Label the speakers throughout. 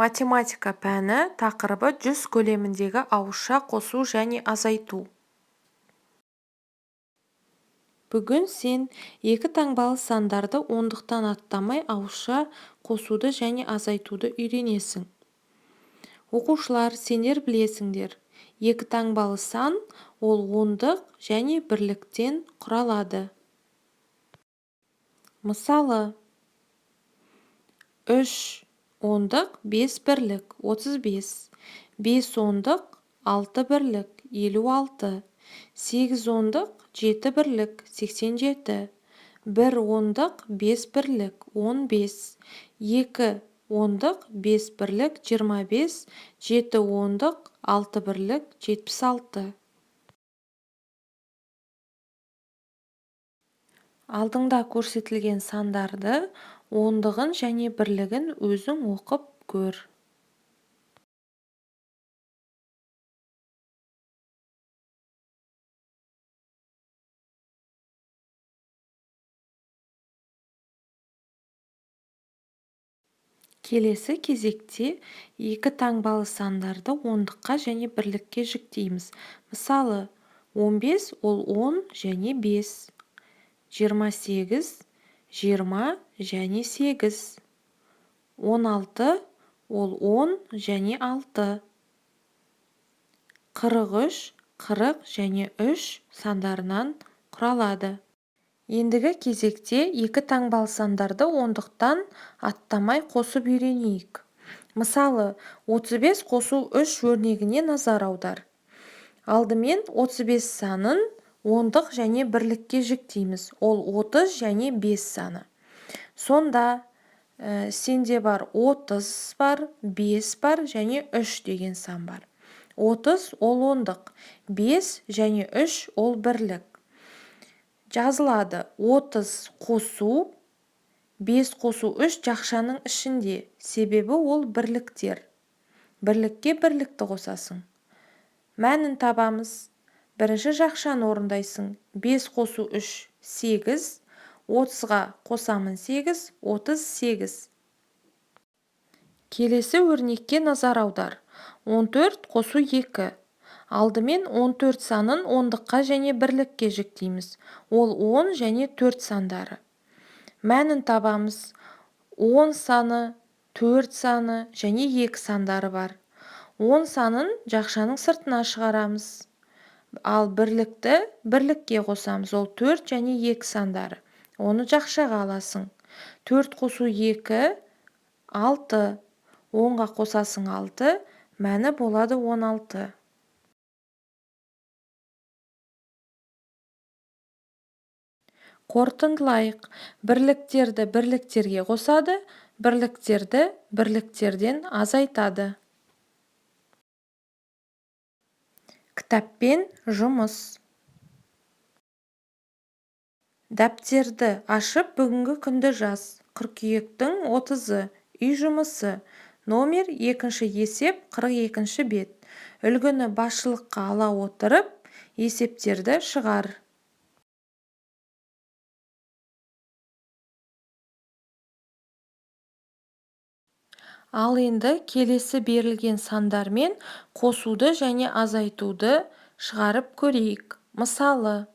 Speaker 1: Математика пәні тақырыбы 100 көлеміндегі ауызша қосу және азайту. Бүгін сен екі таңбалы сандарды ондықтан аттамай ауызша қосуды және азайтуды үйренесің. Оқушылар, сендер білесіңдер, екі таңбалы сан ол ондық және бірліктен құралады. Мысалы, 3 ондық 5 бірлік 35, 5 ондық 6 бірлік 56, 8 ондық 7 бірлік 87, 1 ондық 5 бірлік 15, 2 ондық 5 бірлік 25, 7 ондық 6 бірлік 76. Алдыңда көрсетілген сандарды ондығын және бірлігін өзің оқып көр. Келесі кезекте екі таңбалы сандарды ондыққа және бірлікке жіктейміз. Мысалы, 15 ол 10 және 5, 28, 20 және 8, 16 ол 10 және 6, 43, 40 және 3 сандарынан құралады. Ендігі кезекте екі таңбалы сандарды ондықтан аттамай қосып үйренейік. Мысалы, 35 қосу 3 өрнегіне назар аудар. Алдымен 35 санын ондық және бірлікке жіктейміз. Ол 30 және 5 саны. Сонда сенде бар 30 бар, 5 бар және 3 деген сан бар. 30 ол ондық, 5 және 3 ол бірлік. Жазылады 30 қосу, 5 қосу 3 жақшаның ішінде, себебі ол бірліктер. Бірлікке бірлікті қосасың. Мәнін табамыз. Бірінші жақшаны орындайсың. 5 қосу 3, 8, 30-ға қосамын 8, 38. Келесі өрнекке назар аудар. 14 қосу 2. Алдымен 14 санын ондыққа және бірлікке жіктейміз. Ол 10 және 4 сандары. Мәнін табамыз. 10 саны, 4 саны және 2 сандары бар. 10 санын жақшаның сыртына шығарамыз. Ал бірлікті бірлікке қосамыз. Ол 4 және 2 сандары. Оны жақшаға аласың. 4 қосу 2, 6. 10-ға қосасың 6, мәні болады 16. Қорытындылайық. Бірліктерді бірліктерге қосады, бірліктерді бірліктерден азайтады. Кітаппен жұмыс. Дәптерді ашып бүгінгі күнді жаз. Қыркүйектің 30-ы. Үй жұмысы. Номер 2-ші есеп 42-ші бет. Үлгіні басшылыққа ала отырып, есептерді шығар. Ал енді келесі берілген сандармен қосуды және азайтуды шығарып көрейік. Мысалы,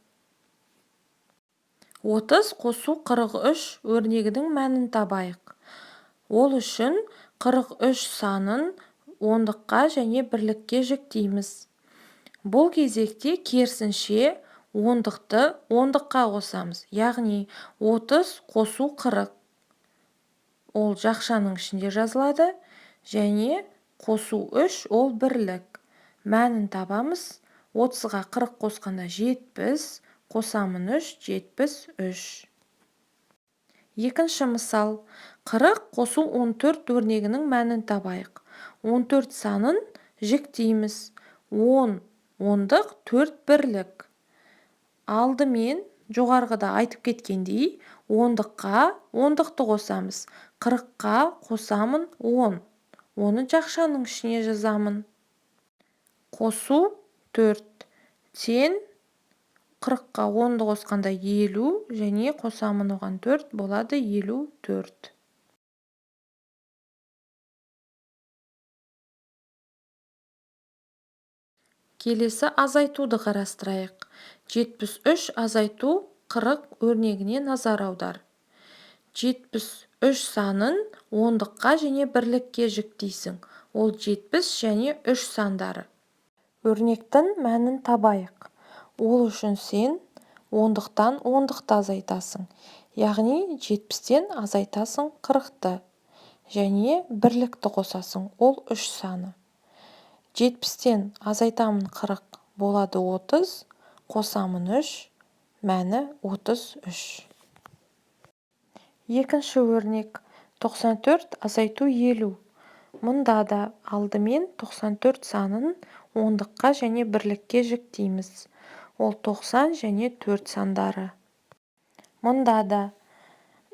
Speaker 1: 30 қосу 43 өрнегінің мәнін табайық. Ол үшін 43 санын ондыққа және бірлікке жіктейміз. Бұл кезекте керісінше ондықты ондыққа қосамыз. Яғни 30 қосу 40. Ол жақшаның ішінде жазылады. Және қосу 3 ол бірлік. Мәнін табамыз. 30-ға 40 қосқанда 70, қосамын 3, 73. Екінші мысал. 40 қосу 14 өрнегінің мәнін табайық. 14 санын жіктейміз. 10 ондық, 4 бірлік. Алдымен жоғарғыда айтып кеткендей, ондыққа ондықты қосамыз. 40-қа қосамын 10. Оны жақшаның ішіне жазамын. Қосу 4. Тең 40-қа 10-ды қосқанда 50 және қосамын оған 4 болады 54. Келесі азайтуды қарастырайық. 73 азайту 40 өрнегіне назар аудар. 73 санын ондыққа және бірлікке жіктейсің. Ол 70 және 3 сандары. Өрнектің мәнін табайық. Ол үшін сен ондықтан ондықты азайтасың. Яғни 70-тен азайтасың 40-ты. Және бірлікті қосасың. Ол 3 саны. 70-тен азайтамын 40 болады 30, қосамын 3, мәні 33. Екінші өрнек. 94 азайту 50. Мұнда да алдымен 94 санын ондыққа және бірлікке жіктейміз. Ол 90 және 4 сандары. Мұнда да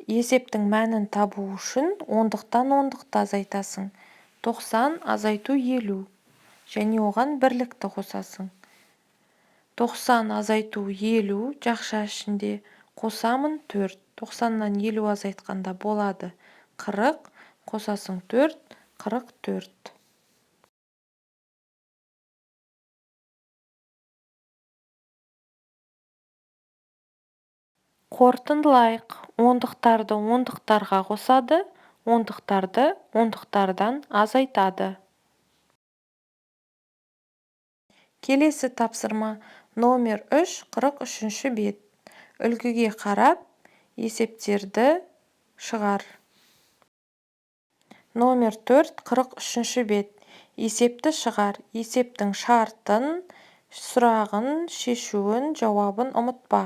Speaker 1: есептің мәнін табу үшін ондықтан ондықты азайтасың. 90 азайту 50 және оған бірлікті қосасың. 90 азайту 50 жақша ішінде қосамын 4. 90-нан 50 азайтқанда болады 40, қосасың 4, 44. Қорытындылайық. Ондықтарды ондықтарға қосады, ондықтарды ондықтардан азайтады. Келесі тапсырма номер 3, 43-ші бет. Үлгіге қарап, есептерді шығар. Номер 4, 43-ші бет. Есепті шығар. Есептің шартын, сұрағын, шешуін, жауабын ұмытпа.